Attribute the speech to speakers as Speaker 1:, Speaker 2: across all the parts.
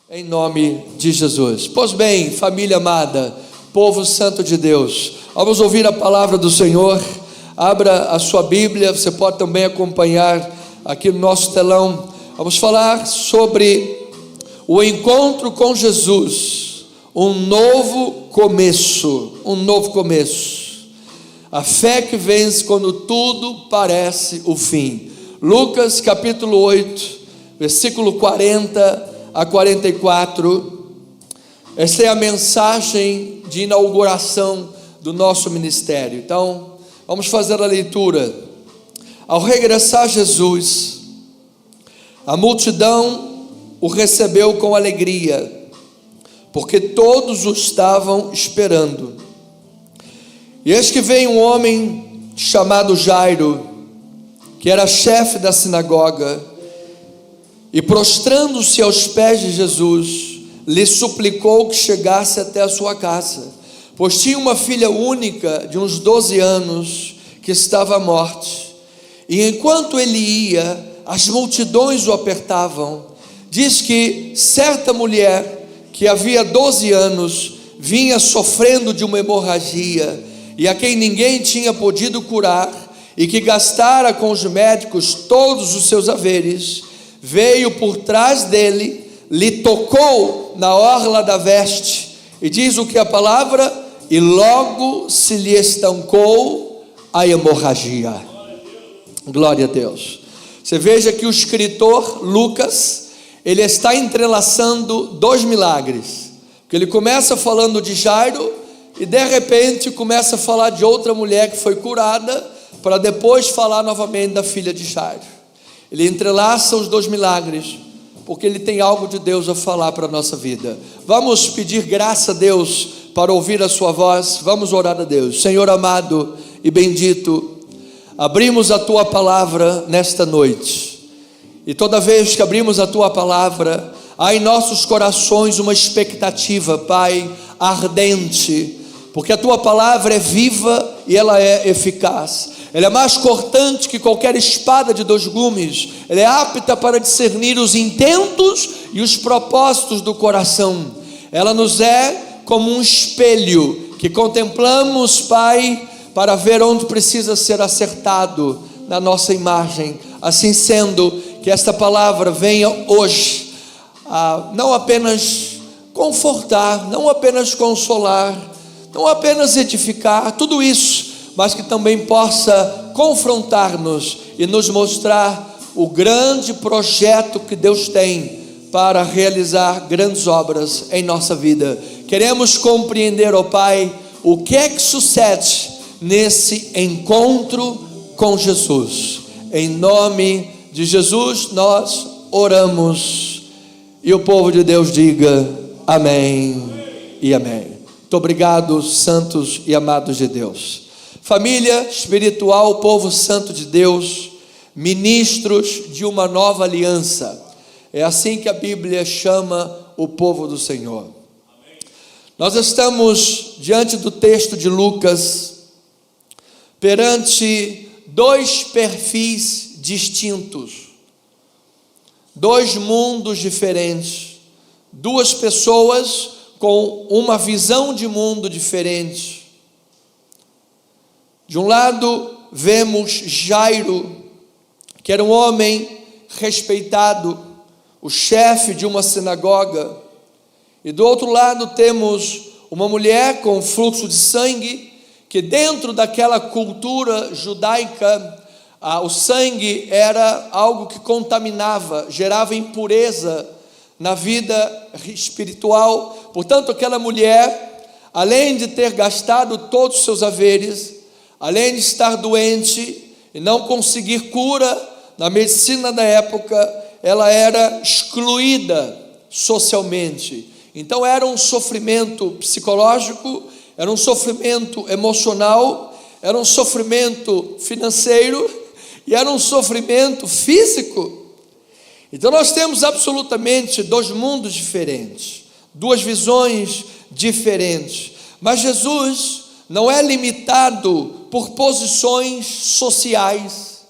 Speaker 1: em nome de Jesus. Pois bem, família amada, povo santo de Deus, vamos ouvir a palavra do Senhor. Abra a sua Bíblia, você pode também acompanhar aqui no nosso telão. Vamos falar sobre o encontro com Jesus, um novo começo, a fé que vence quando tudo parece o fim. Lucas capítulo 8, versículo 40 a 44, esta é a mensagem de inauguração do nosso ministério. Então, vamos fazer a leitura. Ao regressar Jesus, a multidão o recebeu com alegria, porque todos o estavam esperando. E eis que veio um homem chamado Jairo, que era chefe da sinagoga, e prostrando-se aos pés de Jesus, lhe suplicou que chegasse até a sua casa, pois tinha uma filha única de uns 12 anos, que estava à morte. E enquanto ele ia, as multidões o apertavam. Diz que certa mulher, que havia 12 anos, vinha sofrendo de uma hemorragia, e a quem ninguém tinha podido curar, e que gastara com os médicos todos os seus haveres, veio por trás dele, lhe tocou na orla da veste, e diz o que a palavra, e logo se lhe estancou a hemorragia. Glória a Deus. Você veja que o escritor Lucas, ele está entrelaçando dois milagres, porque ele começa falando de Jairo, e de repente começa a falar de outra mulher que foi curada, para depois falar novamente da filha de Jairo. Ele entrelaça os dois milagres, porque ele tem algo de Deus a falar para a nossa vida. Vamos pedir graça a Deus para ouvir a sua voz. Vamos orar a Deus. Senhor amado e bendito, abrimos a tua palavra nesta noite, e toda vez que abrimos a tua palavra, há em nossos corações uma expectativa, Pai, ardente, porque a tua palavra é viva e ela é eficaz. Ela é mais cortante que qualquer espada de dois gumes. Ela é apta para discernir os intentos e os propósitos do coração. Ela nos é como um espelho que contemplamos, Pai, para ver onde precisa ser acertado na nossa imagem. Assim sendo, que esta palavra venha hoje a não apenas confortar, não apenas consolar, não apenas edificar, tudo isso, mas que também possa confrontar-nos e nos mostrar o grande projeto que Deus tem para realizar grandes obras em nossa vida. Queremos compreender, ó Pai, o que é que sucede nesse encontro com Jesus. Em nome de Jesus nós oramos, e o povo de Deus diga amém e amém. Muito obrigado, santos e amados de Deus. Família espiritual, povo santo de Deus, ministros de uma nova aliança. É assim que a Bíblia chama o povo do Senhor. Amém. Nós estamos diante do texto de Lucas, perante dois perfis distintos, dois mundos diferentes, duas pessoas com uma visão de mundo diferente. De um lado vemos Jairo, que era um homem respeitado, o chefe de uma sinagoga, e do outro lado temos uma mulher com fluxo de sangue, que dentro daquela cultura judaica, o sangue era algo que contaminava, gerava impureza na vida espiritual. Portanto, aquela mulher, além de ter gastado todos os seus haveres, além de estar doente e não conseguir cura na medicina da época, ela era excluída socialmente. Então era um sofrimento psicológico, era um sofrimento emocional, era um sofrimento financeiro e era um sofrimento físico. Então nós temos absolutamente dois mundos diferentes, duas visões diferentes. Mas Jesus não é limitado por posições sociais.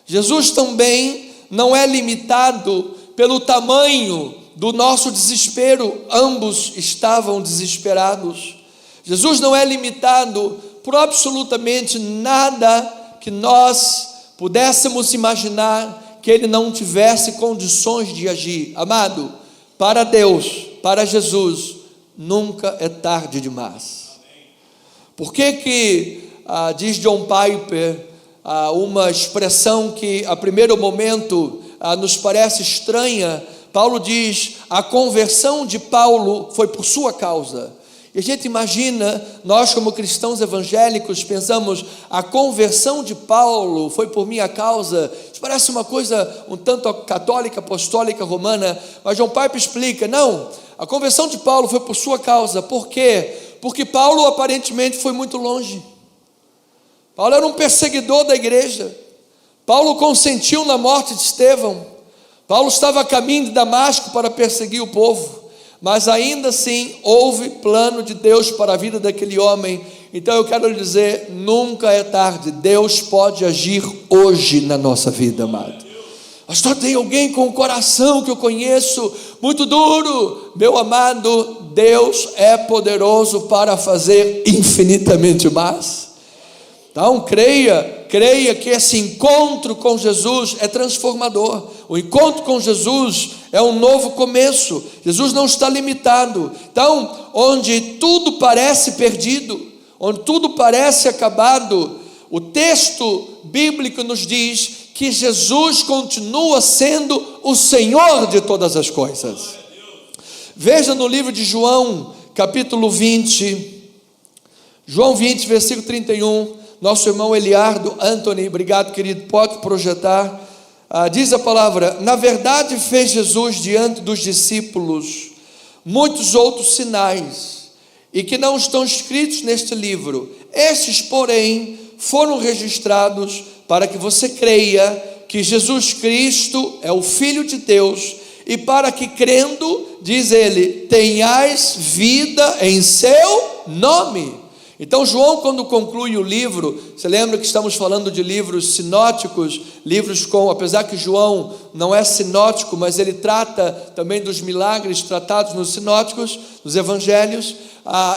Speaker 1: Jesus também não é limitado pelo tamanho do nosso desespero, ambos estavam desesperados. Jesus não é limitado por absolutamente nada que nós pudéssemos imaginar que ele não tivesse condições de agir. Amado, para Deus, para Jesus, nunca é tarde demais. Por que diz John Piper, uma expressão que a primeiro momento nos parece estranha? Paulo diz: a conversão de Paulo foi por sua causa. E a gente imagina, nós como cristãos evangélicos pensamos: a conversão de Paulo foi por minha causa. Isso parece uma coisa um tanto católica, apostólica, romana, mas John Piper explica: não, a conversão de Paulo foi por sua causa. Por quê? Porque Paulo aparentemente foi muito longe. Paulo era um perseguidor da igreja. Paulo consentiu na morte de Estevão. Paulo estava a caminho de Damasco para perseguir o povo, mas ainda assim houve plano de Deus para a vida daquele homem. Então eu quero lhe dizer, nunca é tarde. Deus pode agir hoje na nossa vida, amado. Pastor, tem alguém com o coração que eu conheço muito duro. Meu amado, Deus é poderoso para fazer infinitamente mais. Então creia que esse encontro com Jesus é transformador. O encontro com Jesus é um novo começo. Jesus não está limitado. Então, onde tudo parece perdido, onde tudo parece acabado, o texto bíblico nos diz que Jesus continua sendo o Senhor de todas as coisas. Veja no livro de João, capítulo 20, João 20, versículo 31, nosso irmão Eliardo Anthony, obrigado querido, pode projetar. Diz a palavra: na verdade fez Jesus diante dos discípulos muitos outros sinais, e que não estão escritos neste livro. Estes, porém, foram registrados para que você creia que Jesus Cristo é o Filho de Deus, e para que crendo, diz ele, tenhais vida em seu nome. Então João, quando conclui o livro, você lembra que estamos falando de livros sinóticos, livros com, apesar que João não é sinótico, mas ele trata também dos milagres tratados nos sinóticos, nos evangelhos.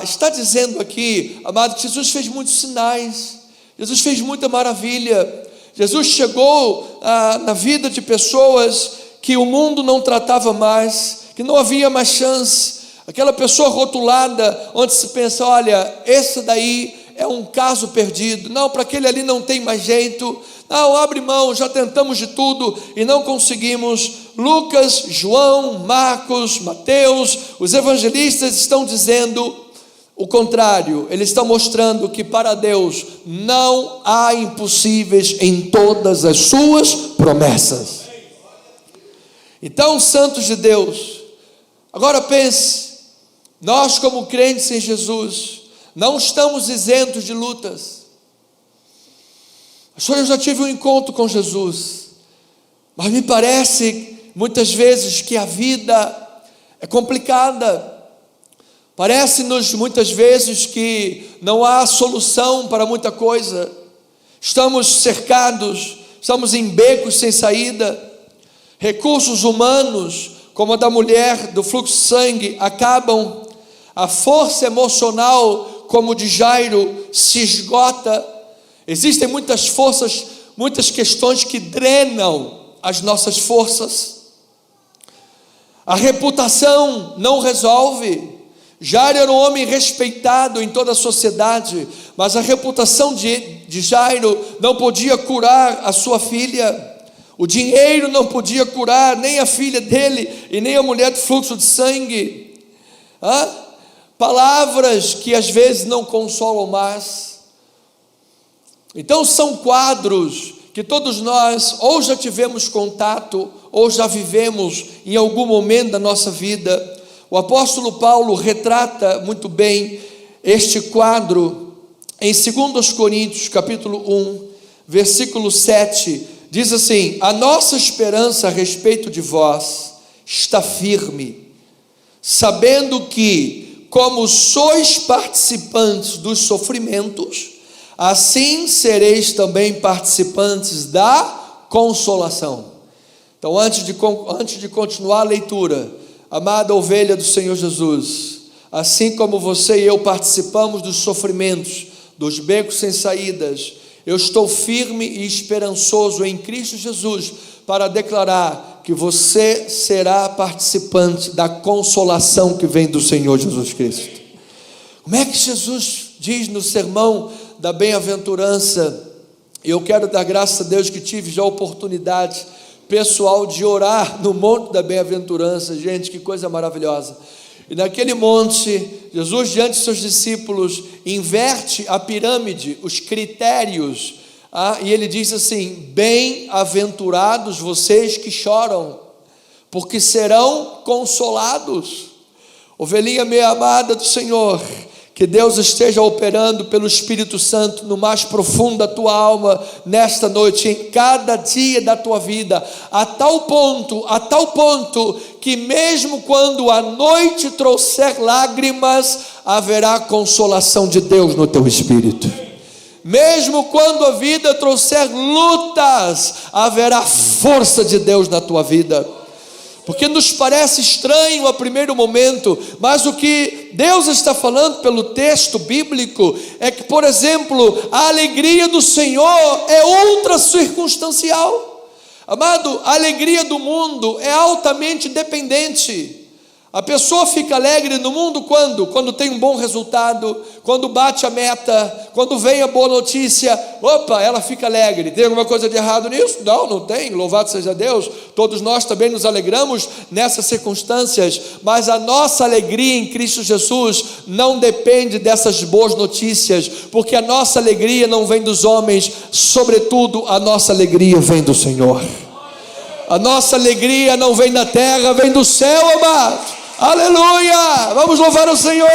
Speaker 1: Está dizendo aqui, amado, que Jesus fez muitos sinais, Jesus fez muita maravilha. Jesus chegou na vida de pessoas que o mundo não tratava mais, que não havia mais chance. Aquela pessoa rotulada, onde se pensa, olha, esse daí é um caso perdido. Não, para aquele ali não tem mais jeito. Não, abre mão, já tentamos de tudo e não conseguimos. Lucas, João, Marcos, Mateus, os evangelistas estão dizendo o contrário. Eles estão mostrando que para Deus não há impossíveis em todas as suas promessas. Então, santos de Deus, agora pense, nós como crentes em Jesus, não estamos isentos de lutas. Eu já tive um encontro com Jesus, mas me parece muitas vezes que a vida é complicada. Parece-nos muitas vezes que não há solução para muita coisa. Estamos cercados, estamos em becos sem saída. Recursos humanos, como a da mulher do fluxo de sangue, acabam. A força emocional, como de Jairo, se esgota. Existem muitas forças, muitas questões que drenam as nossas forças. A reputação não resolve. Jairo era um homem respeitado em toda a sociedade, mas a reputação de Jairo não podia curar a sua filha. O dinheiro não podia curar nem a filha dele e nem a mulher do fluxo de sangue. Palavras que às vezes não consolam mais. Então são quadros que todos nós ou já tivemos contato ou já vivemos em algum momento da nossa vida. O apóstolo Paulo retrata muito bem este quadro em 2 Coríntios capítulo 1, versículo 7, diz assim: a nossa esperança a respeito de vós está firme, sabendo que, como sois participantes dos sofrimentos, assim sereis também participantes da consolação. Então, antes de continuar a leitura, Amada ovelha do Senhor Jesus, assim como você e eu participamos dos sofrimentos, dos becos sem saídas, eu estou firme e esperançoso em Cristo Jesus para declarar que você será participante da consolação que vem do Senhor Jesus Cristo. Como é que Jesus diz no sermão da bem-aventurança? Eu quero dar graças a Deus que tive já a oportunidade pessoal de orar no Monte da Bem-aventurança. Gente, que coisa maravilhosa. E naquele monte, Jesus, diante de seus discípulos, inverte a pirâmide, os critérios, e ele diz assim: bem-aventurados vocês que choram, porque serão consolados. Ovelhinha meia amada do Senhor, que Deus esteja operando pelo Espírito Santo no mais profundo da tua alma, nesta noite, em cada dia da tua vida, a tal ponto, que mesmo quando a noite trouxer lágrimas, haverá consolação de Deus no teu espírito. Mesmo quando a vida trouxer lutas, haverá força de Deus na tua vida. Porque nos parece estranho a primeiro momento, mas o que Deus está falando pelo texto bíblico é que, por exemplo, a alegria do Senhor é ultra circunstancial. Amado, a alegria do mundo é altamente dependente. A pessoa fica alegre no mundo quando? Quando tem um bom resultado, quando bate a meta, quando vem a boa notícia, opa, ela fica alegre. Tem alguma coisa de errado nisso? Não, não tem, louvado seja Deus. Todos nós também nos alegramos nessas circunstâncias, mas a nossa alegria em Cristo Jesus não depende dessas boas notícias, porque a nossa alegria não vem dos homens, sobretudo a nossa alegria vem do Senhor. A nossa alegria não vem da terra, vem do céu, amado. Aleluia, vamos louvar o Senhor.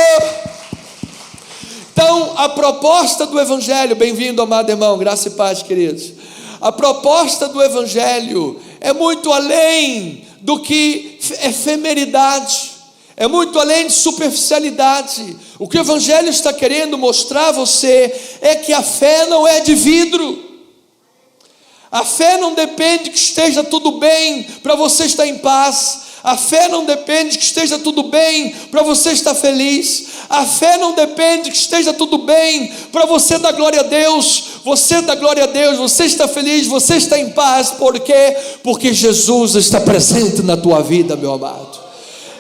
Speaker 1: Então, a proposta do Evangelho, bem-vindo, amado irmão, graça e paz, queridos. A proposta do Evangelho é muito além do que efemeridade, é muito além de superficialidade. O que o Evangelho está querendo mostrar a você é que a fé não é de vidro. A fé não depende que esteja tudo bem para você estar em paz. A fé não depende que esteja tudo bem para você estar feliz. A fé não depende que esteja tudo bem para você dar glória a Deus. Você dá glória a Deus, você está feliz, você está em paz. Por quê? Porque Jesus está presente na tua vida, meu amado.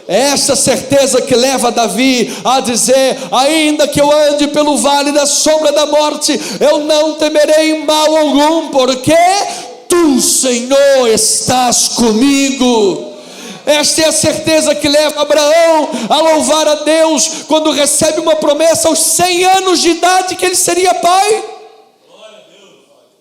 Speaker 1: É essa certeza que leva Davi a dizer: ainda que eu ande pelo vale da sombra da morte, eu não temerei mal algum, porque tu, Senhor, estás comigo. Esta é a certeza que leva Abraão a louvar a Deus quando recebe uma promessa aos 100 anos de idade que ele seria pai.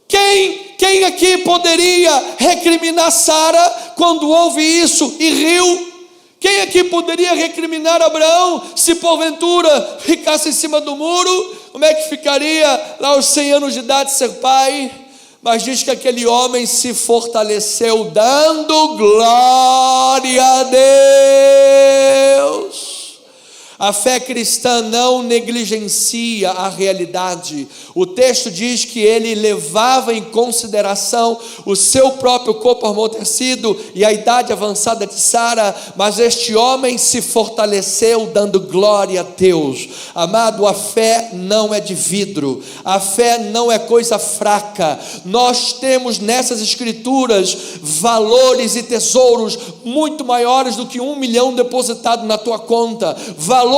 Speaker 1: Quem aqui poderia recriminar Sara quando ouve isso e riu? Quem aqui poderia recriminar Abraão se porventura ficasse em cima do muro? Como é que ficaria lá aos 100 anos de idade ser pai? Mas diz que aquele homem se fortaleceu dando glória a Deus. A fé cristã não negligencia a realidade. O texto diz que ele levava em consideração o seu próprio corpo amortecido e a idade avançada de Sara, mas este homem se fortaleceu dando glória a Deus. Amado, a fé não é de vidro, a fé não é coisa fraca. Nós temos nessas escrituras valores e tesouros muito maiores do que 1 milhão depositado na tua conta, valores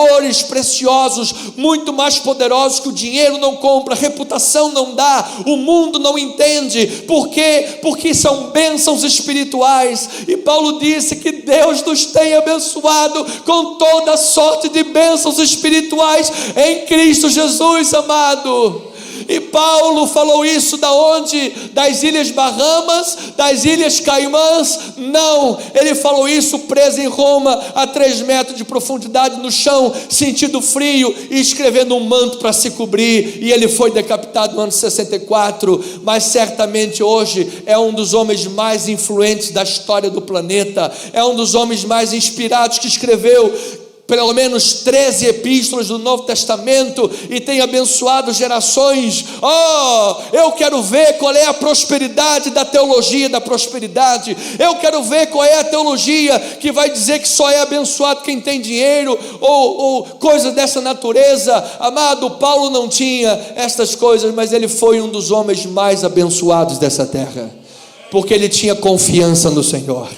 Speaker 1: preciosos, muito mais poderosos que o dinheiro não compra, reputação não dá, o mundo não entende. Por quê? Porque são bênçãos espirituais, e Paulo disse que Deus nos tem abençoado com toda sorte de bênçãos espirituais em Cristo Jesus, amado. E Paulo falou isso da onde? Das Ilhas Bahamas, das Ilhas Caimãs? Não, ele falou isso preso em Roma, a 3 metros de profundidade no chão, sentindo frio e escrevendo um manto para se cobrir, e ele foi decapitado no ano 64, mas certamente hoje é um dos homens mais influentes da história do planeta, é um dos homens mais inspirados que escreveu pelo menos 13 epístolas do Novo Testamento e tem abençoado gerações. Eu quero ver qual é a prosperidade da teologia da prosperidade. Eu quero ver qual é a teologia que vai dizer que só é abençoado quem tem dinheiro, ou coisas dessa natureza. Amado, Paulo não tinha estas coisas, mas ele foi um dos homens mais abençoados dessa terra, porque ele tinha confiança no Senhor,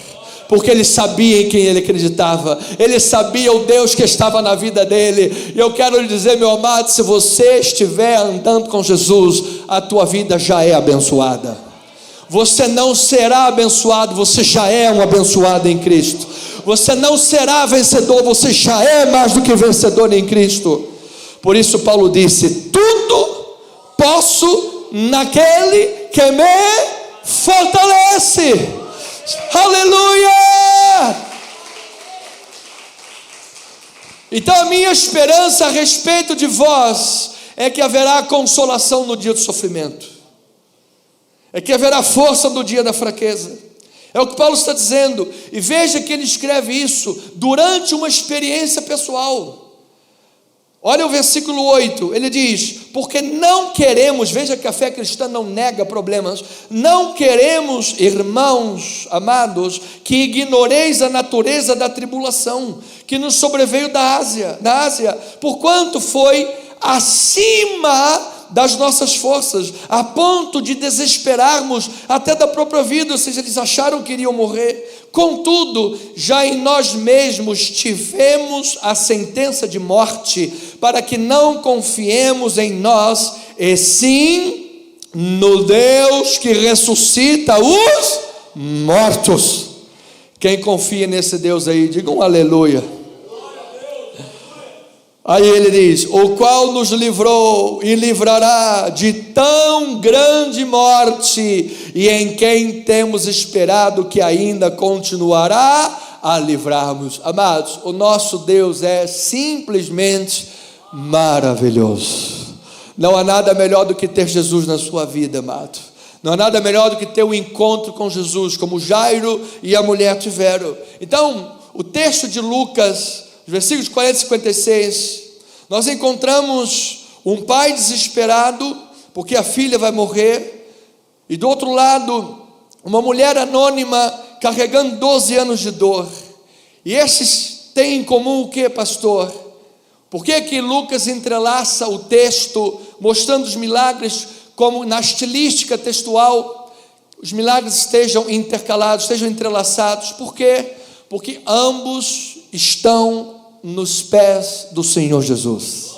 Speaker 1: porque ele sabia em quem ele acreditava, ele sabia o Deus que estava na vida dele. E eu quero lhe dizer, meu amado, se você estiver andando com Jesus, a tua vida já é abençoada. Você não será abençoado, você já é um abençoado em Cristo. Você não será vencedor, você já é mais do que vencedor em Cristo. Por isso Paulo disse: tudo posso naquele que me fortalece. Aleluia! Então a minha esperança a respeito de vós é que haverá consolação no dia do sofrimento, é que haverá força no dia da fraqueza. É o que Paulo está dizendo. E veja que ele escreve isso durante uma experiência pessoal. Olha o versículo 8, ele diz: porque não queremos, veja que a fé cristã não nega problemas, não queremos, irmãos amados, que ignoreis a natureza da tribulação que nos sobreveio da Ásia, porquanto foi acima das nossas forças, a ponto de desesperarmos até da própria vida, ou seja, eles acharam que iriam morrer. Contudo, já em nós mesmos tivemos a sentença de morte, para que não confiemos em nós, e sim no Deus que ressuscita os mortos. Quem confia nesse Deus aí, diga um aleluia. Aí ele diz: o qual nos livrou e livrará de tão grande morte, e em quem temos esperado que ainda continuará a livrar-nos. Amados, o nosso Deus é simplesmente maravilhoso. Não há nada melhor do que ter Jesus na sua vida, amado. Não há nada melhor do que ter um encontro com Jesus, como Jairo e a mulher tiveram. Então, o texto de Lucas, versículos 40 e 56, nós encontramos um pai desesperado, porque a filha vai morrer, e do outro lado, uma mulher anônima, carregando 12 anos de dor. E esses têm em comum o que, pastor? Por que que Lucas entrelaça o texto, mostrando os milagres, como na estilística textual, os milagres estejam intercalados, estejam entrelaçados? Por quê? Porque ambos estão nos pés do Senhor Jesus.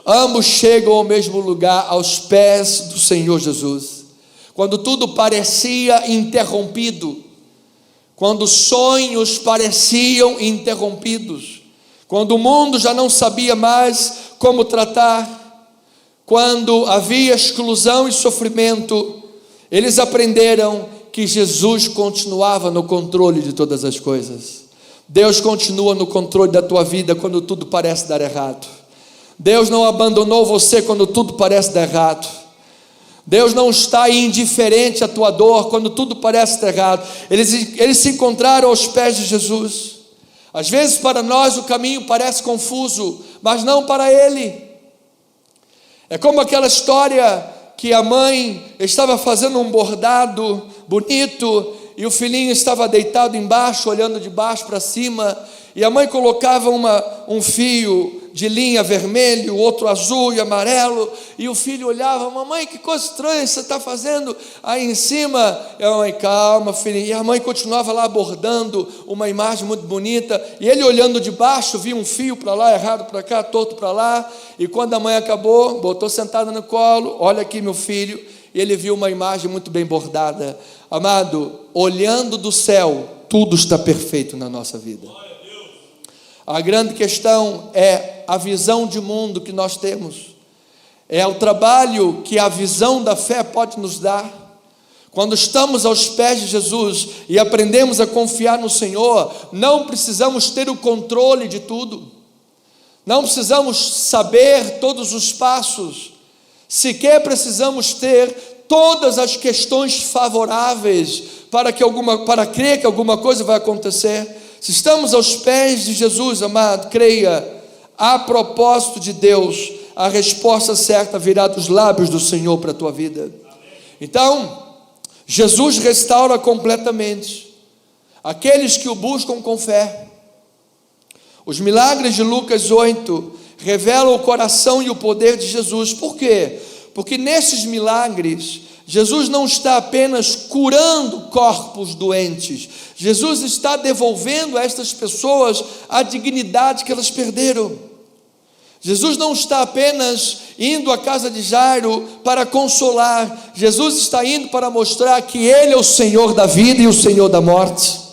Speaker 1: Ambos chegam ao mesmo lugar, aos pés do Senhor Jesus. Quando tudo parecia interrompido, quando sonhos pareciam interrompidos, quando o mundo já não sabia mais como tratar, quando havia exclusão e sofrimento, eles aprenderam que Jesus continuava no controle de todas as coisas. Deus continua no controle da tua vida quando tudo parece dar errado. Deus não abandonou você quando tudo parece dar errado. Deus não está indiferente à tua dor quando tudo parece dar errado. Eles se encontraram aos pés de Jesus. Às vezes para nós o caminho parece confuso, mas não para ele. É como aquela história que a mãe estava fazendo um bordado bonito, e o filhinho estava deitado embaixo, olhando de baixo para cima, e a mãe colocava um fio de linha vermelho, outro azul e amarelo, e o filho olhava: mamãe, que coisa estranha você está fazendo aí em cima? E a mãe: calma, filhinho. E a mãe continuava lá bordando uma imagem muito bonita, e ele olhando de baixo, via um fio para lá, errado para cá, torto para lá, e quando a mãe acabou, botou sentada no colo: olha aqui meu filho, e ele viu uma imagem muito bem bordada. Amado, olhando do céu, tudo está perfeito na nossa vida. A grande questão é a visão de mundo que nós temos, é o trabalho que a visão da fé pode nos dar. Quando estamos aos pés de Jesus e aprendemos a confiar no Senhor, não precisamos ter o controle de tudo, não precisamos saber todos os passos, sequer precisamos ter todas as questões favoráveis para crer que alguma coisa vai acontecer. Se estamos aos pés de Jesus, amado, creia, a propósito de Deus, a resposta certa virá dos lábios do Senhor para a tua vida. Então, Jesus restaura completamente aqueles que o buscam com fé. Os milagres de Lucas 8 revelam o coração e o poder de Jesus. Por quê? Porque nesses milagres, Jesus não está apenas curando corpos doentes, Jesus está devolvendo a estas pessoas a dignidade que elas perderam. Jesus não está apenas indo à casa de Jairo para consolar, Jesus está indo para mostrar que Ele é o Senhor da vida e o Senhor da morte.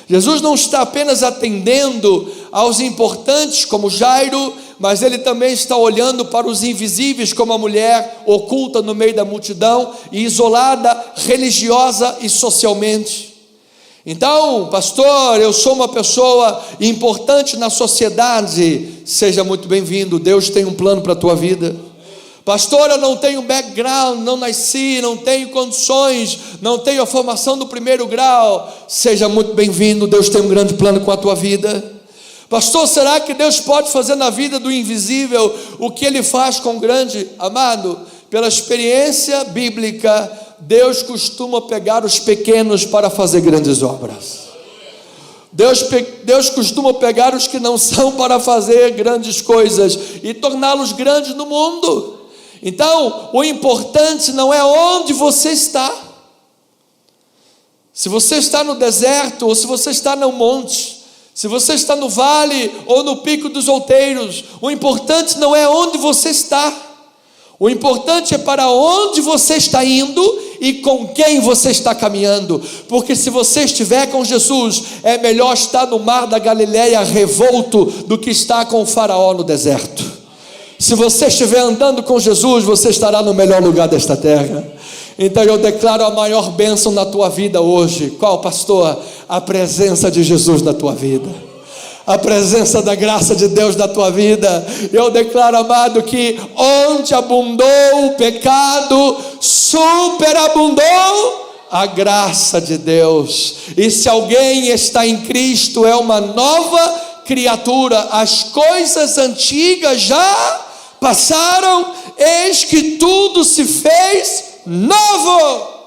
Speaker 1: Jesus não está apenas atendendo aos importantes como Jairo, mas Ele também está olhando para os invisíveis, como a mulher oculta no meio da multidão e isolada religiosa e socialmente. Então, pastor, eu sou uma pessoa importante na sociedade. Seja muito bem-vindo, Deus tem um plano para a tua vida. Pastor, eu não tenho background, não nasci, não tenho condições, não tenho a formação do primeiro grau. Seja muito bem-vindo, Deus tem um grande plano com a tua vida. Pastor, será que Deus pode fazer na vida do invisível o que Ele faz com o grande? Amado, pela experiência bíblica, Deus costuma pegar os pequenos para fazer grandes obras. Deus costuma pegar os que não são para fazer grandes coisas e torná-los grandes no mundo. Então, o importante não é onde você está. Se você está no deserto ou se você está no monte, se você está no vale ou no pico dos outeiros, o importante não é onde você está. O importante é para onde você está indo e com quem você está caminhando, porque se você estiver com Jesus, é melhor estar no mar da Galileia revolto do que estar com o faraó no deserto. Se você estiver andando com Jesus, você estará no melhor lugar desta terra. Então eu declaro a maior bênção na tua vida hoje. Qual, pastor? A presença de Jesus na tua vida, a presença da graça de Deus na tua vida. Eu declaro, amado, que onde abundou o pecado, superabundou a graça de Deus. E se alguém está em Cristo, é uma nova criatura. As coisas antigas já passaram, eis que tudo se fez novo.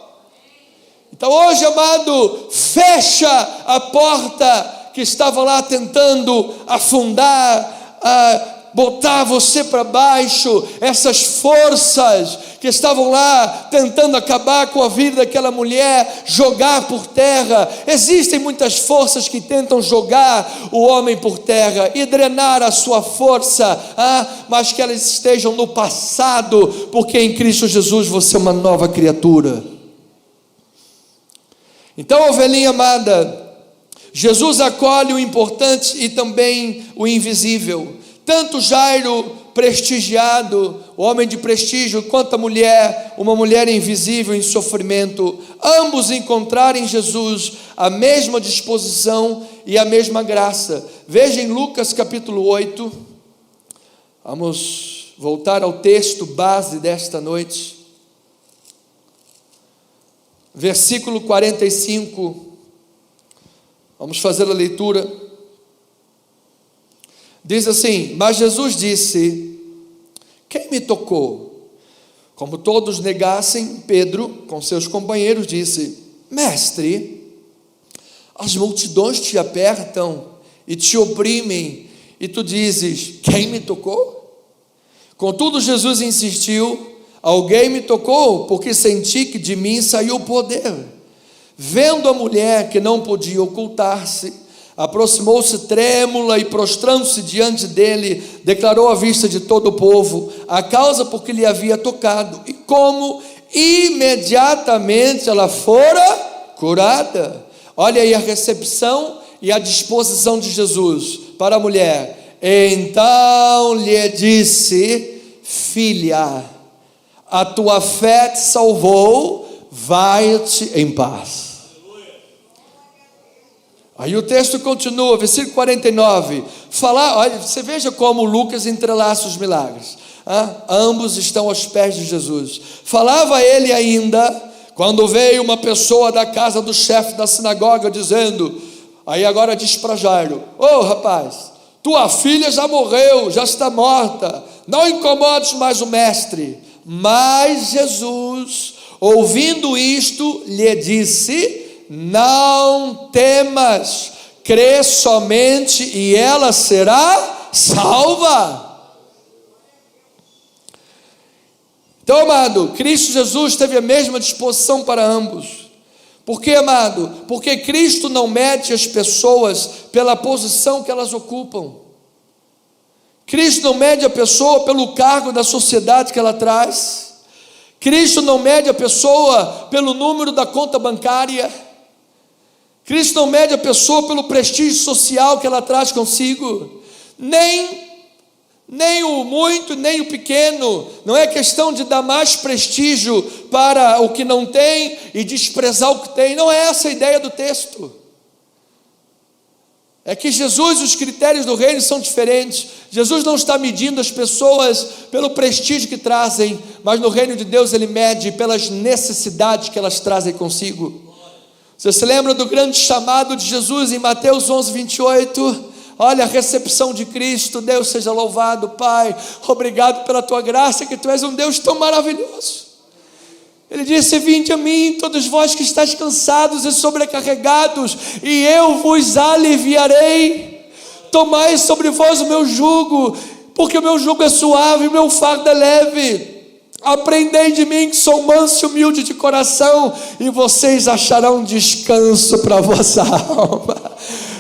Speaker 1: Então hoje, amado, fecha a porta que estava lá tentando afundar, botar você para baixo, essas forças que estavam lá tentando acabar com a vida daquela mulher, jogar por terra. Existem muitas forças que tentam jogar o homem por terra e drenar a sua força, mas que elas estejam no passado, porque em Cristo Jesus você é uma nova criatura. Então, ovelhinha amada, Jesus acolhe o importante e também o invisível. Tanto Jairo, prestigiado, o homem de prestígio, quanto a mulher, uma mulher invisível em sofrimento, ambos encontraram em Jesus a mesma disposição e a mesma graça. Veja em Lucas capítulo 8, vamos voltar ao texto base desta noite, versículo 45, vamos fazer a leitura. Diz assim: mas Jesus disse: quem me tocou? Como todos negassem, Pedro, com seus companheiros, disse: mestre, as multidões te apertam e te oprimem, e tu dizes: quem me tocou? Contudo, Jesus insistiu: alguém me tocou, porque senti que de mim saiu o poder. Vendo a mulher que não podia ocultar-se, aproximou-se trêmula e, prostrando-se diante dele, declarou à vista de todo o povo a causa por que lhe havia tocado e como imediatamente ela fora curada. Olha aí a recepção e a disposição de Jesus para a mulher. Então lhe disse: filha, a tua fé te salvou, vai-te em paz. Aí o texto continua, versículo 49, olha, você veja como Lucas entrelaça os milagres, ambos estão aos pés de Jesus. Falava ele ainda, quando veio uma pessoa da casa do chefe da sinagoga, dizendo: Aí agora diz para Jairo: ô rapaz, tua filha já morreu, já está morta, não incomodes mais o mestre. Mas Jesus, ouvindo isto, lhe disse: não temas, crê somente e ela será salva. Então, amado, Cristo Jesus teve a mesma disposição para ambos. Por quê, amado? Porque Cristo não mede as pessoas pela posição que elas ocupam. Cristo não mede a pessoa pelo cargo da sociedade que ela traz. Cristo não mede a pessoa pelo número da conta bancária. Cristo não mede a pessoa pelo prestígio social que ela traz consigo. Nem o muito, nem o pequeno. Não é questão de dar mais prestígio para o que não tem e desprezar o que tem. Não é essa a ideia do texto. É que Jesus, os critérios do reino são diferentes. Jesus não está medindo as pessoas pelo prestígio que trazem, mas no reino de Deus Ele mede pelas necessidades que elas trazem consigo. Você se lembra do grande chamado de Jesus em Mateus 11, 28? Olha a recepção de Cristo. Deus seja louvado, Pai, obrigado pela tua graça, que tu és um Deus tão maravilhoso. Ele disse: vinde a mim, todos vós que estáis cansados e sobrecarregados, e eu vos aliviarei. Tomai sobre vós o meu jugo, porque o meu jugo é suave e o meu fardo é leve. Aprendei de mim, que sou manso e humilde de coração, e vocês acharão descanso para a vossa alma.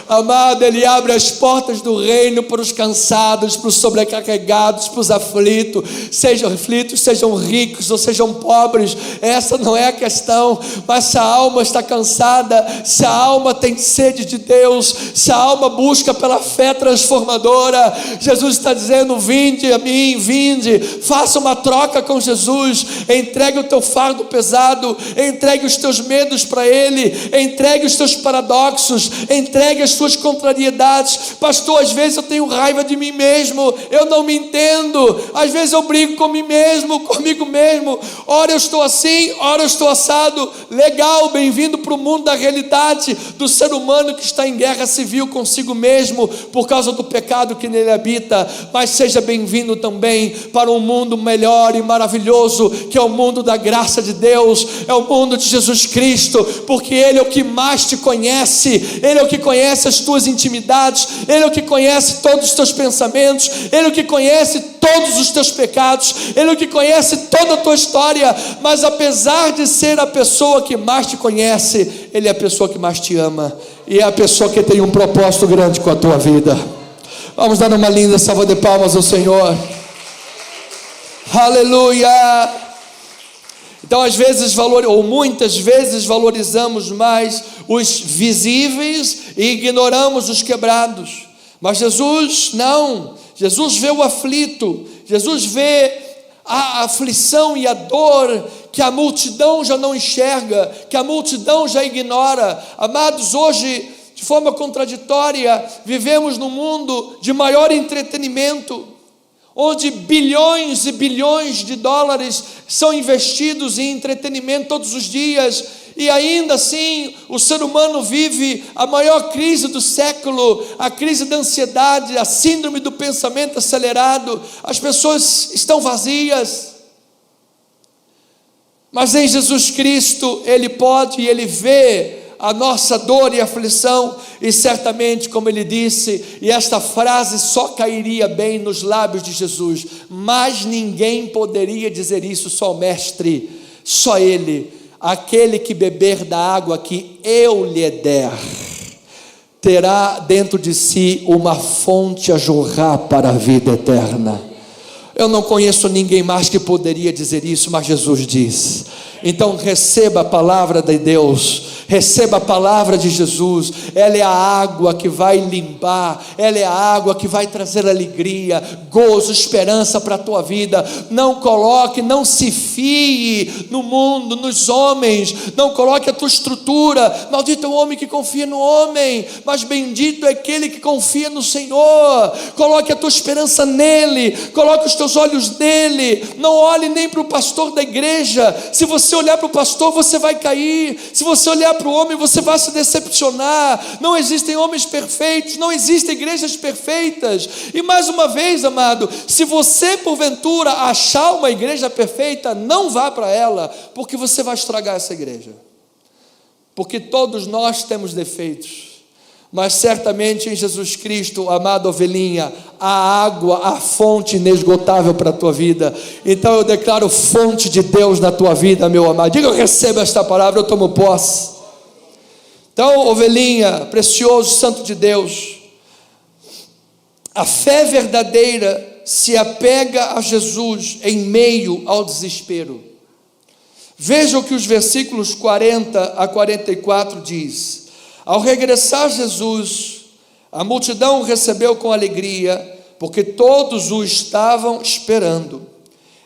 Speaker 1: Amado, Ele abre as portas do reino para os cansados, para os sobrecarregados, para os aflitos, sejam ricos ou sejam pobres. Essa não é a questão. Mas se a alma está cansada, se a alma tem sede de Deus, se a alma busca pela fé transformadora, Jesus está dizendo: vinde a mim, vinde, faça uma troca com Jesus, entregue o teu fardo pesado, entregue os teus medos para Ele, entregue os teus paradoxos, entregue as suas contrariedades. Pastor, às vezes eu tenho raiva de mim mesmo, eu não me entendo, às vezes eu brigo comigo mesmo, ora eu estou assim, ora eu estou assado. Legal, bem-vindo para o mundo da realidade do ser humano que está em guerra civil consigo mesmo, por causa do pecado que nele habita. Mas seja bem-vindo também para um mundo melhor e maravilhoso, que é o mundo da graça de Deus, é o mundo de Jesus Cristo, porque Ele é o que mais te conhece, Ele é o que conhece as tuas intimidades, Ele é o que conhece todos os teus pensamentos, Ele é o que conhece todos os teus pecados, Ele é o que conhece toda a tua história. Mas apesar de ser a pessoa que mais te conhece, Ele é a pessoa que mais te ama, e é a pessoa que tem um propósito grande com a tua vida. Vamos dar uma linda salva de palmas ao Senhor. Aleluia. Então, às vezes, ou muitas vezes, valorizamos mais os visíveis e ignoramos os quebrados. Mas Jesus não. Jesus vê o aflito, Jesus vê a aflição e a dor que a multidão já não enxerga, que a multidão já ignora. Amados, hoje, de forma contraditória, vivemos num mundo de maior entretenimento, onde bilhões e bilhões de dólares são investidos em entretenimento todos os dias, e ainda assim o ser humano vive a maior crise do século, a crise da ansiedade, a síndrome do pensamento acelerado. As pessoas estão vazias, mas em Jesus Cristo Ele pode e Ele vê a nossa dor e aflição, e certamente, como Ele disse, e esta frase só cairia bem nos lábios de Jesus: mas ninguém poderia dizer isso, só o Mestre, só Ele: aquele que beber da água que eu lhe der, terá dentro de si uma fonte a jorrar para a vida eterna. Eu não conheço ninguém mais que poderia dizer isso, mas Jesus diz. Então receba a palavra de Deus, receba a palavra de Jesus. Ela é a água que vai limpar, ela é a água que vai trazer alegria, gozo, esperança para a tua vida. Não coloque, não se fie no mundo, nos homens, não coloque a tua estrutura. Maldito é o homem que confia no homem, mas bendito é aquele que confia no Senhor. Coloque a tua esperança nele, coloque os teus olhos nele. Não olhe nem para o pastor da igreja. Se você você olhar para o pastor, você vai cair. Se você olhar para o homem, você vai se decepcionar. Não existem homens perfeitos, não existem igrejas perfeitas. E mais uma vez, amado, se você porventura achar uma igreja perfeita, não vá para ela, porque você vai estragar essa igreja. Porque todos nós temos defeitos. Mas certamente em Jesus Cristo, amada ovelhinha, há água, há fonte inesgotável para a tua vida. Então eu declaro fonte de Deus na tua vida, meu amado. Diga: eu recebo esta palavra, eu tomo posse. Então, ovelhinha, precioso santo de Deus, a fé verdadeira se apega a Jesus em meio ao desespero. Veja o que os versículos 40 a 44 diz. Ao regressar Jesus, a multidão o recebeu com alegria, porque todos o estavam esperando.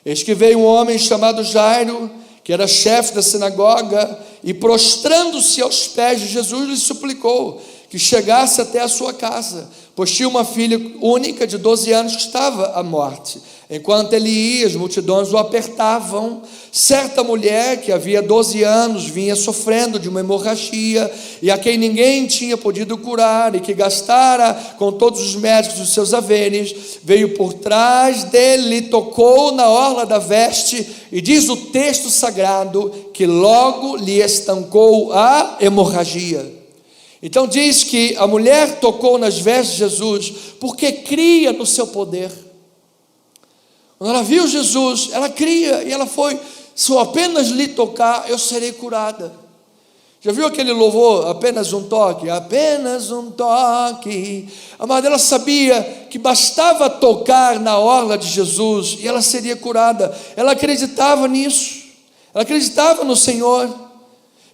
Speaker 1: Eis que veio um homem chamado Jairo, que era chefe da sinagoga, e prostrando-se aos pés de Jesus, lhe suplicou que chegasse até a sua casa, pois tinha uma filha única de 12 anos que estava à morte. Enquanto ele ia, as multidões o apertavam. Certa mulher que havia 12 anos vinha sofrendo de uma hemorragia, e a quem ninguém tinha podido curar, e que gastara com todos os médicos os seus haveres, veio por trás dele, tocou na orla da veste, e diz o texto sagrado que logo lhe estancou a hemorragia. Então diz que a mulher tocou nas vestes de Jesus porque cria no seu poder. Quando ela viu Jesus, ela cria, e ela foi: se eu apenas lhe tocar, eu serei curada. Já viu aquele louvor, apenas um toque? Apenas um toque. Amada, ela sabia que bastava tocar na orla de Jesus e ela seria curada. Ela acreditava nisso, ela acreditava no Senhor.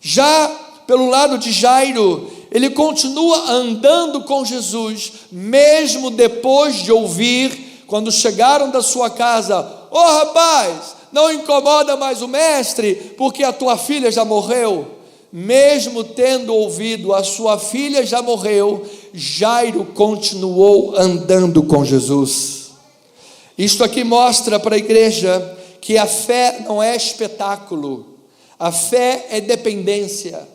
Speaker 1: Já pelo lado de Jairo, ele continua andando com Jesus, mesmo depois de ouvir, quando chegaram da sua casa: ô rapaz, não incomoda mais o mestre, porque a tua filha já morreu. Mesmo tendo ouvido a sua filha já morreu, Jairo continuou andando com Jesus. Isto aqui mostra para a igreja que a fé não é espetáculo, a fé é dependência.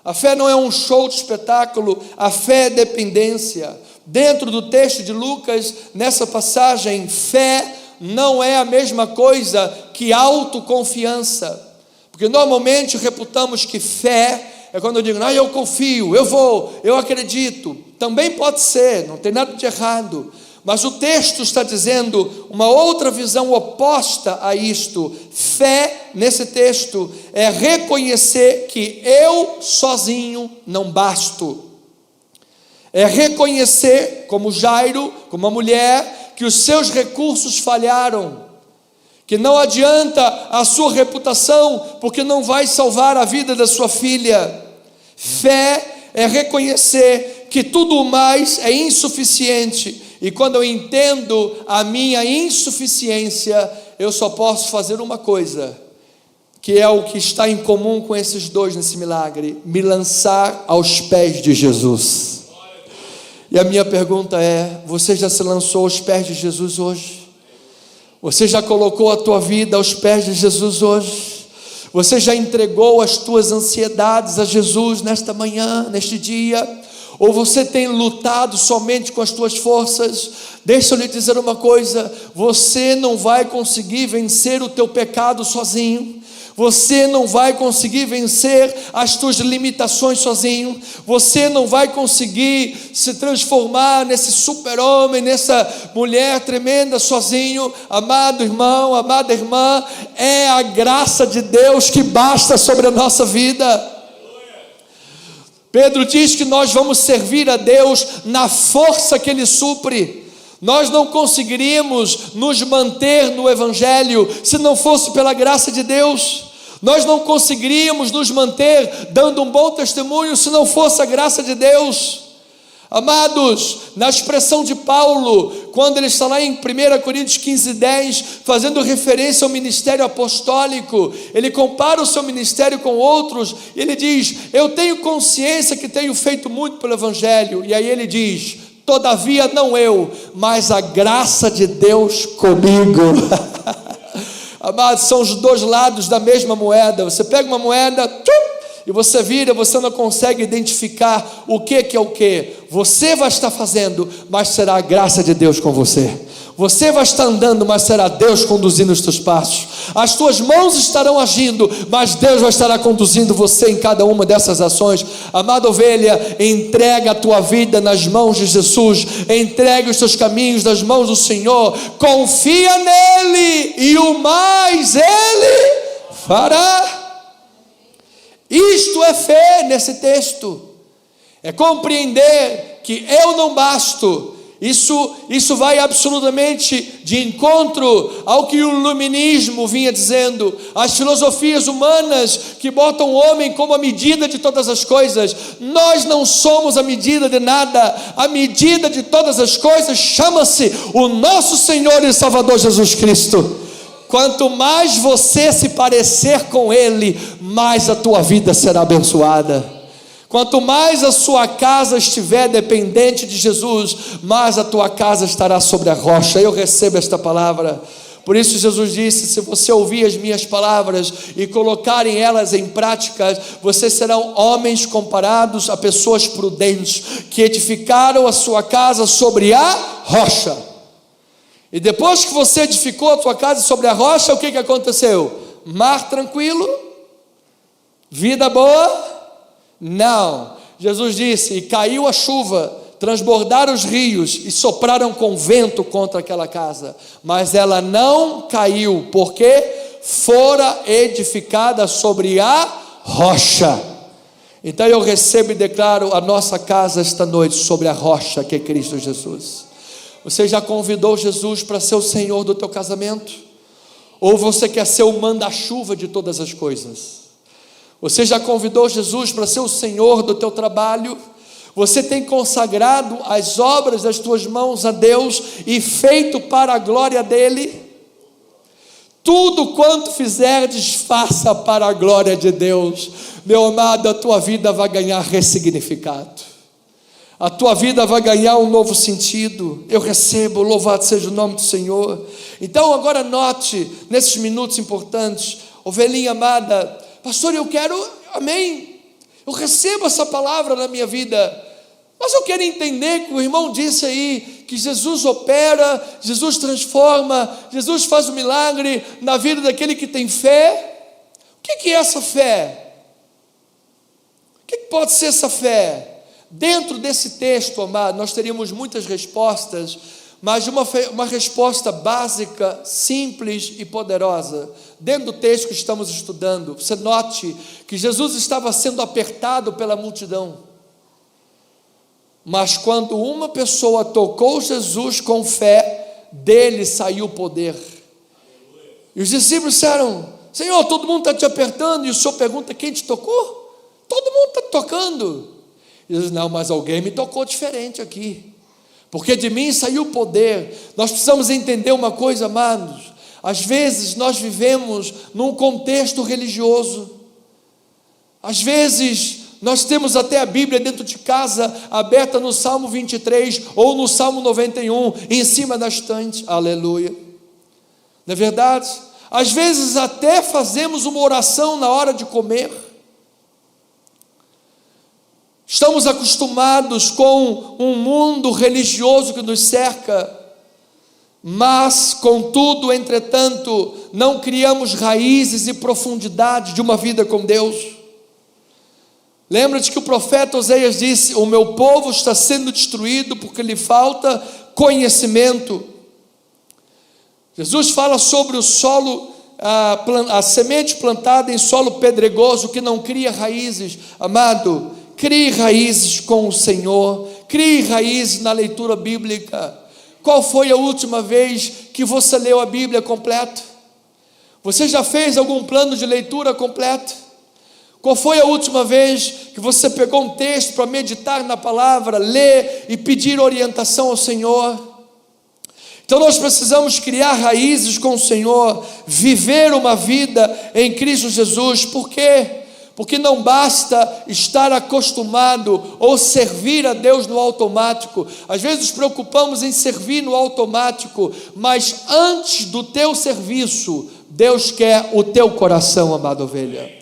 Speaker 1: A fé não é um show de espetáculo, a fé é dependência. Dentro do texto de Lucas, nessa passagem, fé não é a mesma coisa que autoconfiança. Porque normalmente reputamos que fé é quando eu digo: eu confio, eu vou, eu acredito. Também pode ser, não tem nada de errado. Mas o texto está dizendo uma outra visão oposta a isto. Fé, nesse texto, é reconhecer que eu sozinho não basto. É reconhecer, como Jairo, como a mulher, que os seus recursos falharam, que não adianta a sua reputação, porque não vai salvar a vida da sua filha. Fé é reconhecer que tudo mais é insuficiente, e quando eu entendo a minha insuficiência, eu só posso fazer uma coisa, que é o que está em comum com esses dois nesse milagre: me lançar aos pés de Jesus. E a minha pergunta é: você já se lançou aos pés de Jesus hoje? Você já colocou a tua vida aos pés de Jesus hoje? Você já entregou as tuas ansiedades a Jesus nesta manhã, neste dia? Ou você tem lutado somente com as tuas forças? Deixa eu lhe dizer uma coisa: você não vai conseguir vencer o teu pecado sozinho. Você não vai conseguir vencer as tuas limitações sozinho. Você não vai conseguir se transformar nesse super-homem, nessa mulher tremenda sozinho. Amado irmão, amada irmã, é a graça de Deus que basta sobre a nossa vida. Pedro diz que nós vamos servir a Deus na força que Ele supre. Nós não conseguiríamos nos manter no Evangelho se não fosse pela graça de Deus. Nós não conseguiríamos nos manter dando um bom testemunho se não fosse a graça de Deus. Amados, na expressão de Paulo, quando ele está lá em 1 Coríntios 15:10, fazendo referência ao ministério apostólico, ele compara o seu ministério com outros, ele diz: eu tenho consciência que tenho feito muito pelo Evangelho. E aí ele diz: todavia não eu, mas a graça de Deus comigo. Amados, são os dois lados da mesma moeda. Você pega uma moeda, e você vira, você não consegue identificar o que é o que. Você vai estar fazendo, mas será a graça de Deus com você. Você vai estar andando, mas será Deus conduzindo os teus passos. As tuas mãos estarão agindo, mas Deus vai estar conduzindo você em cada uma dessas ações. Amada ovelha, entrega a tua vida nas mãos de Jesus. Entrega os teus caminhos nas mãos do Senhor. Confia nele, e o mais Ele fará. Isto é fé nesse texto. É compreender que eu não basto. Isso vai absolutamente de encontro ao que o iluminismo vinha dizendo, as filosofias humanas que botam o homem como a medida de todas as coisas. Nós não somos a medida de nada. A medida de todas as coisas chama-se o nosso Senhor e Salvador Jesus Cristo. Quanto mais você se parecer com Ele, mais a tua vida será abençoada. Quanto mais a sua casa estiver dependente de Jesus, mais a tua casa estará sobre a rocha. Eu recebo esta palavra. Por isso Jesus disse: se você ouvir as minhas palavras e colocarem elas em prática, vocês serão homens comparados a pessoas prudentes, que edificaram a sua casa sobre a rocha. E depois que você edificou a tua casa sobre a rocha, o que aconteceu? Mar tranquilo? Vida boa? Não. Jesus disse: e caiu a chuva, transbordaram os rios e sopraram com vento contra aquela casa, mas ela não caiu, porque fora edificada sobre a rocha. Então eu recebo e declaro a nossa casa esta noite sobre a rocha que é Cristo Jesus. Você já convidou Jesus para ser o Senhor do teu casamento? Ou você quer ser o manda-chuva de todas as coisas? Você já convidou Jesus para ser o Senhor do teu trabalho? Você tem consagrado as obras das tuas mãos a Deus e feito para a glória dEle? Tudo quanto fizerdes, faça para a glória de Deus. Meu amado, a tua vida vai ganhar ressignificado. A tua vida vai ganhar um novo sentido. Eu recebo, louvado seja o nome do Senhor. Então agora note, nesses minutos importantes, ovelhinha amada, pastor, eu quero, amém, eu recebo essa palavra na minha vida, mas eu quero entender que o irmão disse aí, que Jesus opera, Jesus transforma, Jesus faz um milagre na vida daquele que tem fé. O que é essa fé? O que pode ser essa fé? Dentro desse texto, amado, nós teríamos muitas respostas, mas uma resposta básica, simples e poderosa. Dentro do texto que estamos estudando, você note que Jesus estava sendo apertado pela multidão, mas quando uma pessoa tocou Jesus com fé, dele saiu o poder. E os discípulos disseram: Senhor, todo mundo está te apertando, e o Senhor pergunta: quem te tocou? Todo mundo está tocando. E diz: não, mas alguém me tocou diferente aqui, porque de mim saiu o poder. Nós precisamos entender uma coisa, amados. Às vezes nós vivemos num contexto religioso. Às vezes nós temos até a Bíblia dentro de casa, aberta no Salmo 23 ou no Salmo 91, em cima da estante. Aleluia. Não é verdade? Às vezes até fazemos uma oração na hora de comer. Estamos acostumados com um mundo religioso que nos cerca, mas, contudo, entretanto, não criamos raízes e profundidade de uma vida com Deus. Lembra-te que o profeta Oséias disse: o meu povo está sendo destruído porque lhe falta conhecimento. Jesus fala sobre o solo, a semente plantada em solo pedregoso que não cria raízes. Amado, crie raízes com o Senhor, crie raízes na leitura bíblica. Qual foi a última vez que você leu a Bíblia completa? Você já fez algum plano de leitura completo? Qual foi a última vez que você pegou um texto para meditar na palavra, ler e pedir orientação ao Senhor? Então nós precisamos criar raízes com o Senhor, viver uma vida em Cristo Jesus. Por quê? Porque não basta estar acostumado ou servir a Deus no automático. Às vezes nos preocupamos em servir no automático, mas antes do teu serviço, Deus quer o teu coração, amada ovelha.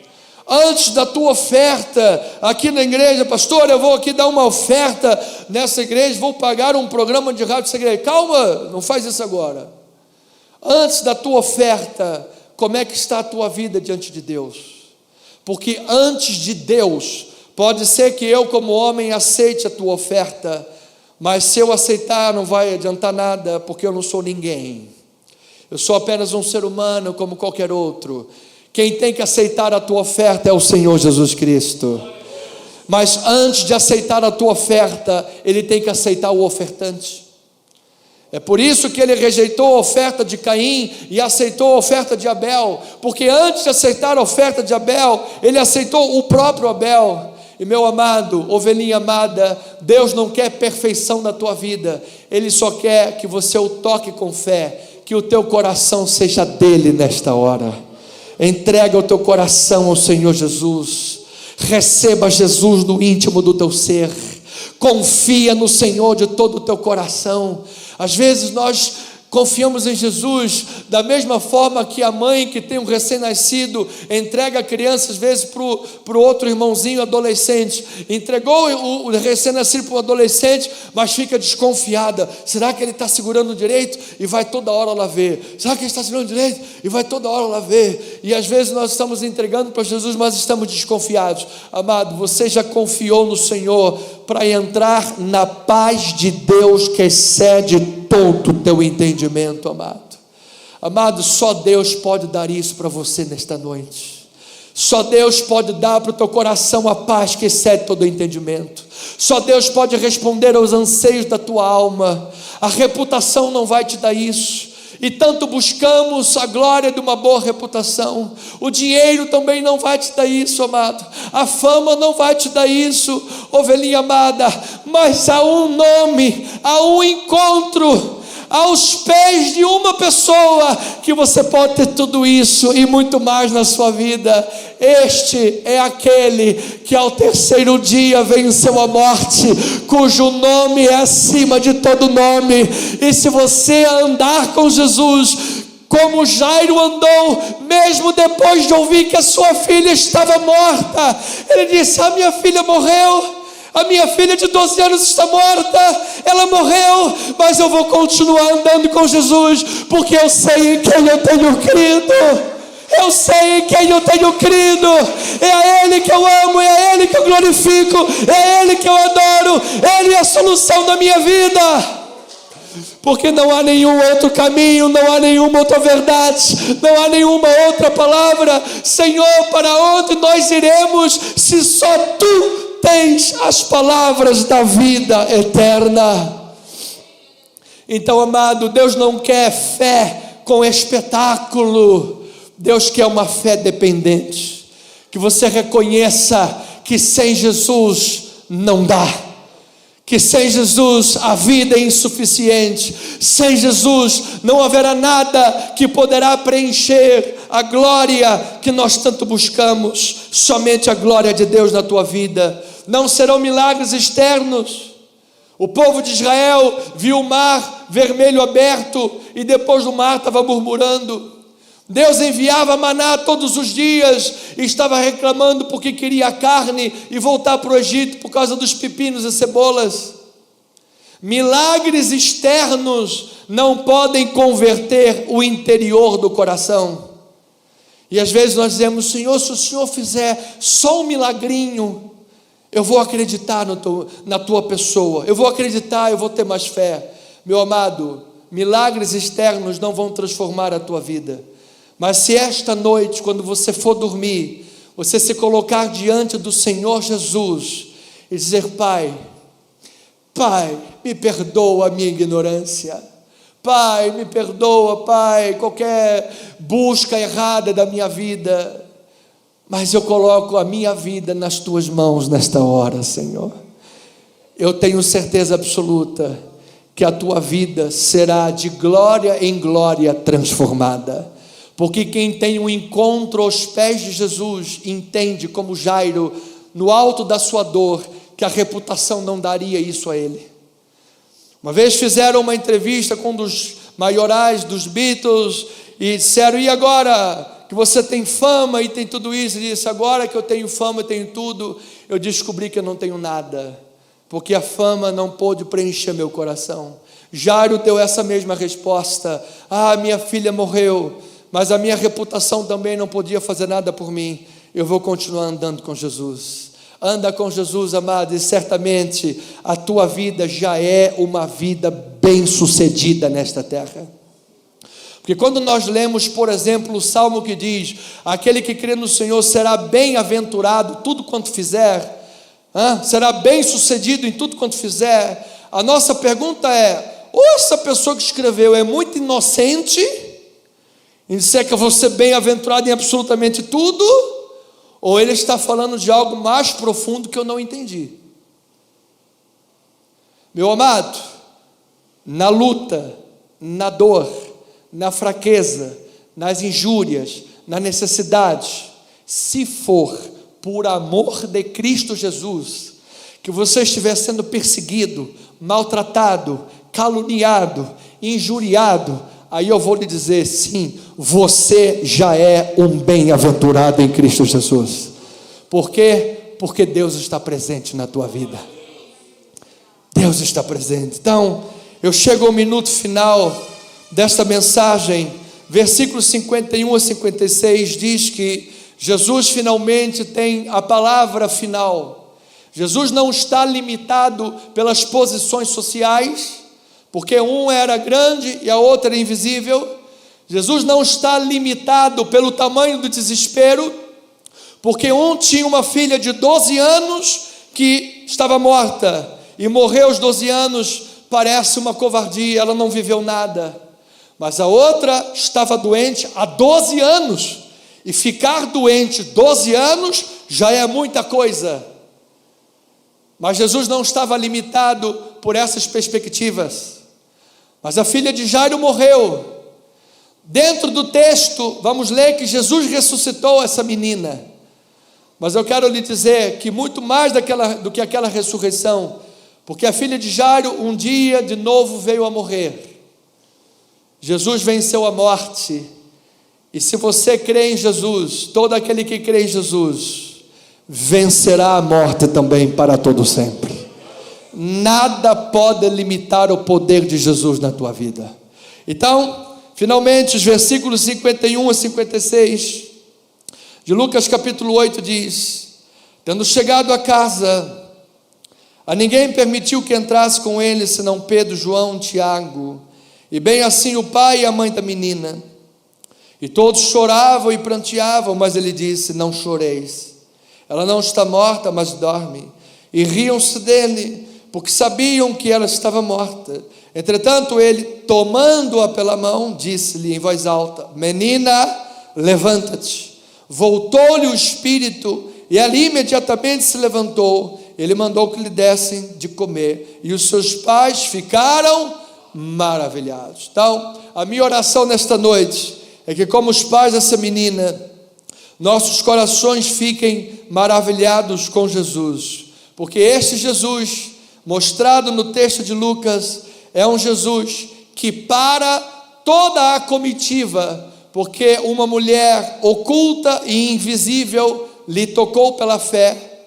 Speaker 1: Antes da tua oferta aqui na igreja, pastor, eu vou aqui dar uma oferta nessa igreja, vou pagar um programa de rádio nessa igreja. Calma, não faz isso agora. Antes da tua oferta, como é que está a tua vida diante de Deus? Porque antes de Deus, pode ser que eu como homem aceite a tua oferta, mas se eu aceitar não vai adiantar nada, porque eu não sou ninguém. Eu sou apenas um ser humano como qualquer outro. Quem tem que aceitar a tua oferta é o Senhor Jesus Cristo. Mas antes de aceitar a tua oferta, Ele tem que aceitar o ofertante. É por isso que Ele rejeitou a oferta de Caim e aceitou a oferta de Abel, porque antes de aceitar a oferta de Abel, Ele aceitou o próprio Abel. E meu amado, ovelhinha amada, Deus não quer perfeição na tua vida, Ele só quer que você o toque com fé, que o teu coração seja dele nesta hora. Entrega o teu coração ao Senhor Jesus, receba Jesus no íntimo do teu ser, confia no Senhor de todo o teu coração. Às vezes nós confiamos em Jesus da mesma forma que a mãe que tem um recém-nascido entrega a criança às vezes para o outro irmãozinho adolescente. Entregou o recém-nascido para o adolescente, mas fica desconfiada. Será que ele está segurando direito? E vai toda hora lá ver. Será que ele está segurando direito? E vai toda hora lá ver. E às vezes nós estamos entregando para Jesus, mas estamos desconfiados. Amado, você já confiou no Senhor para entrar na paz de Deus que excede todo o teu entendimento, amado. Amado, só Deus pode dar isso para você nesta noite. Só Deus pode dar para o teu coração a paz que excede todo o entendimento. Só Deus pode responder aos anseios da tua alma. A reputação não vai te dar isso. E tanto buscamos a glória de uma boa reputação. O dinheiro também não vai te dar isso, amado. A fama não vai te dar isso, ovelhinha amada. Mas há um nome, há um encontro aos pés de uma pessoa que você pode ter tudo isso e muito mais na sua vida. Este é aquele que ao terceiro dia venceu a morte, cujo nome é acima de todo nome. E se você andar com Jesus como Jairo andou, mesmo depois de ouvir que a sua filha estava morta, ele disse: a minha filha morreu, a minha filha de 12 anos está morta, ela morreu, mas eu vou continuar andando com Jesus, porque eu sei em quem eu tenho crido. Eu sei em quem eu tenho crido. É a Ele que eu amo, é a Ele que eu glorifico, é a Ele que eu adoro. Ele é a solução da minha vida. Porque não há nenhum outro caminho, não há nenhuma outra verdade, não há nenhuma outra palavra. Senhor, para onde nós iremos se só Tu tens as palavras da vida eterna? Então, amado, Deus não quer fé com espetáculo. Deus quer uma fé dependente, que você reconheça que sem Jesus não dá, que sem Jesus a vida é insuficiente, sem Jesus não haverá nada que poderá preencher a glória que nós tanto buscamos. Somente a glória de Deus na tua vida. Não serão milagres externos. O povo de Israel viu o mar vermelho aberto e depois do mar estava murmurando. Deus enviava maná todos os dias e estava reclamando porque queria carne e voltar para o Egito por causa dos pepinos e cebolas. Milagres externos não podem converter o interior do coração. E às vezes nós dizemos: Senhor, se o Senhor fizer só um milagrinho, eu vou acreditar na tua pessoa, eu vou acreditar, eu vou ter mais fé. Meu amado, milagres externos não vão transformar a tua vida. Mas se esta noite, quando você for dormir, você se colocar diante do Senhor Jesus e dizer: Pai, me perdoa a minha ignorância. Pai, me perdoa, Pai, qualquer busca errada da minha vida. Mas eu coloco a minha vida nas Tuas mãos nesta hora, Senhor. Eu tenho certeza absoluta que a Tua vida será de glória em glória transformada. Porque quem tem um encontro aos pés de Jesus entende, como Jairo, no alto da sua dor, que a reputação não daria isso a ele. Uma vez fizeram uma entrevista com um dos maiorais dos Beatles e disseram: e agora que você tem fama e tem tudo isso? Ele disse: agora que eu tenho fama e tenho tudo, eu descobri que eu não tenho nada, porque a fama não pôde preencher meu coração. Jairo deu essa mesma resposta: minha filha morreu, mas a minha reputação também não podia fazer nada por mim. Eu vou continuar andando com Jesus. Anda com Jesus, amado, e certamente a tua vida já é uma vida bem-sucedida nesta terra. Porque quando nós lemos, por exemplo, o Salmo que diz: aquele que crê no Senhor será bem-aventurado tudo quanto fizer, será bem-sucedido em tudo quanto fizer. A nossa pergunta é: ou essa pessoa que escreveu é muito inocente em dizer que eu vou ser bem-aventurado em absolutamente tudo, ou ele está falando de algo mais profundo que eu não entendi? Meu amado, na luta, na dor, na fraqueza, nas injúrias, na necessidade, se for por amor de Cristo Jesus, que você estiver sendo perseguido, maltratado, caluniado, injuriado, aí eu vou lhe dizer: sim, você já é um bem-aventurado em Cristo Jesus. Por quê? Porque Deus está presente na tua vida. Deus está presente. Então, eu chego ao minuto final desta mensagem. Versículos 51 a 56 diz que Jesus finalmente tem a palavra final. Jesus não está limitado pelas posições sociais, porque um era grande e a outra era invisível. Jesus não está limitado pelo tamanho do desespero, porque um tinha uma filha de 12 anos que estava morta, e morrer aos 12 anos parece uma covardia, ela não viveu nada. Mas a outra estava doente há 12 anos, e ficar doente 12 anos já é muita coisa. Mas Jesus não estava limitado por essas perspectivas. Mas a filha de Jairo morreu. Dentro do texto, vamos ler que Jesus ressuscitou essa menina. Mas eu quero lhe dizer que muito mais do que aquela ressurreição, porque a filha de Jairo um dia de novo veio a morrer. Jesus venceu a morte. E se você crê em Jesus, todo aquele que crê em Jesus vencerá a morte também para todo sempre. Nada pode limitar o poder de Jesus na tua vida. Então, finalmente, os versículos 51 a 56 de Lucas capítulo 8 diz: tendo chegado a casa, a ninguém permitiu que entrasse com ele, senão Pedro, João, Tiago, e bem assim o pai e a mãe da menina. E todos choravam e pranteavam, mas ele disse: não choreis, ela não está morta, mas dorme. E riam-se dele, porque sabiam que ela estava morta. Entretanto ele, tomando-a pela mão, disse-lhe em voz alta: menina, levanta-te. Voltou-lhe o espírito, e ali imediatamente se levantou. Ele mandou que lhe dessem de comer, e os seus pais ficaram maravilhados. Então, a minha oração nesta noite é que, como os pais dessa menina, nossos corações fiquem maravilhados com Jesus, porque este Jesus, mostrado no texto de Lucas, é um Jesus que para toda a comitiva, porque uma mulher oculta e invisível lhe tocou pela fé,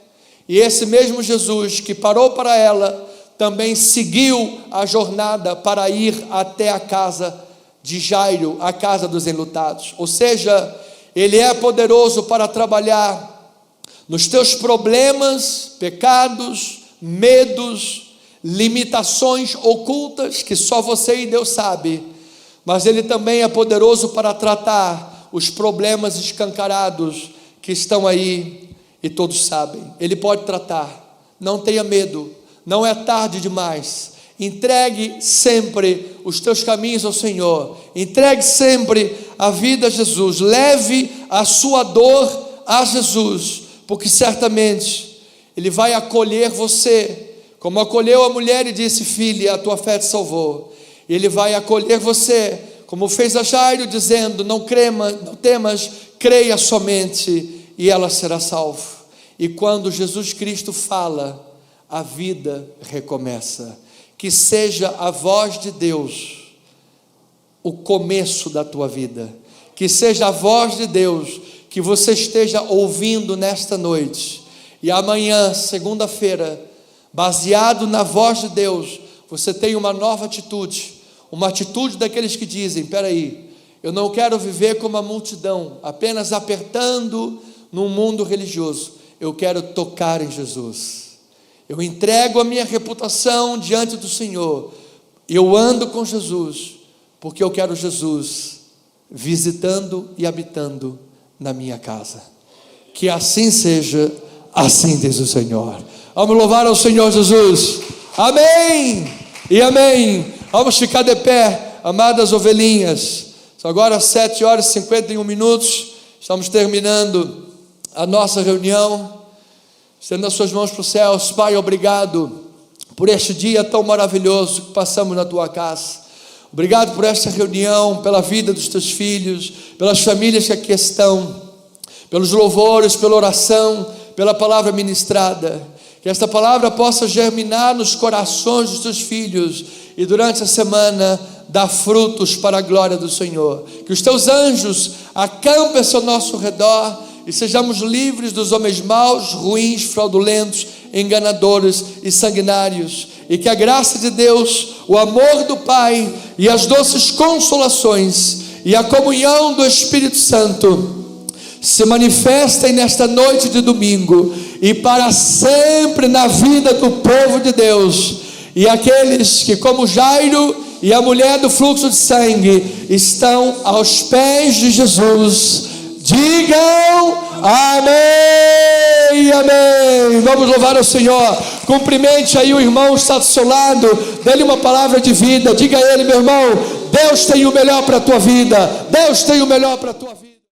Speaker 1: e esse mesmo Jesus que parou para ela, também seguiu a jornada para ir até a casa de Jairo, a casa dos enlutados. Ou seja, ele é poderoso para trabalhar nos teus problemas, pecados, medos, limitações ocultas que só você e Deus sabe, mas ele também é poderoso para tratar os problemas escancarados que estão aí e todos sabem. Ele pode tratar. Não tenha medo, não é tarde demais. Entregue sempre os teus caminhos ao Senhor, entregue sempre a vida a Jesus, leve a sua dor a Jesus, porque certamente Ele vai acolher você, como acolheu a mulher e disse: filha, a tua fé te salvou. Ele vai acolher você, como fez a Jairo, dizendo: não temas, creia somente, e ela será salva. E quando Jesus Cristo fala, a vida recomeça. Que seja a voz de Deus o começo da tua vida, que seja a voz de Deus que você esteja ouvindo nesta noite, e amanhã, segunda-feira, baseado na voz de Deus, você tem uma nova atitude, uma atitude daqueles que dizem: espera aí, eu não quero viver como a multidão, apenas apertando num mundo religioso. Eu quero tocar em Jesus. Eu entrego a minha reputação diante do Senhor. Eu ando com Jesus, porque eu quero Jesus visitando e habitando na minha casa. Que assim seja, assim diz o Senhor. Vamos louvar ao Senhor Jesus. Amém e amém. Vamos ficar de pé, amadas ovelhinhas. São agora 7h51. Estamos terminando a nossa reunião. Estenda as suas mãos para os céus. Pai, obrigado por este dia tão maravilhoso que passamos na tua casa. Obrigado por esta reunião, pela vida dos teus filhos, pelas famílias que aqui estão, pelos louvores, pela oração, pela palavra ministrada. Que esta palavra possa germinar nos corações dos teus filhos e durante a semana dar frutos para a glória do Senhor. Que os teus anjos acampem-se ao nosso redor e sejamos livres dos homens maus, ruins, fraudulentos, enganadores e sanguinários. E que a graça de Deus, o amor do Pai e as doces consolações e a comunhão do Espírito Santo se manifestem nesta noite de domingo e para sempre na vida do povo de Deus. E aqueles que, como Jairo e a mulher do fluxo de sangue, estão aos pés de Jesus, digam amém, amém. Vamos louvar ao Senhor. Cumprimente aí o irmão que está do seu lado, dê-lhe uma palavra de vida. Diga a ele: meu irmão, Deus tem o melhor para a tua vida. Deus tem o melhor para a tua vida.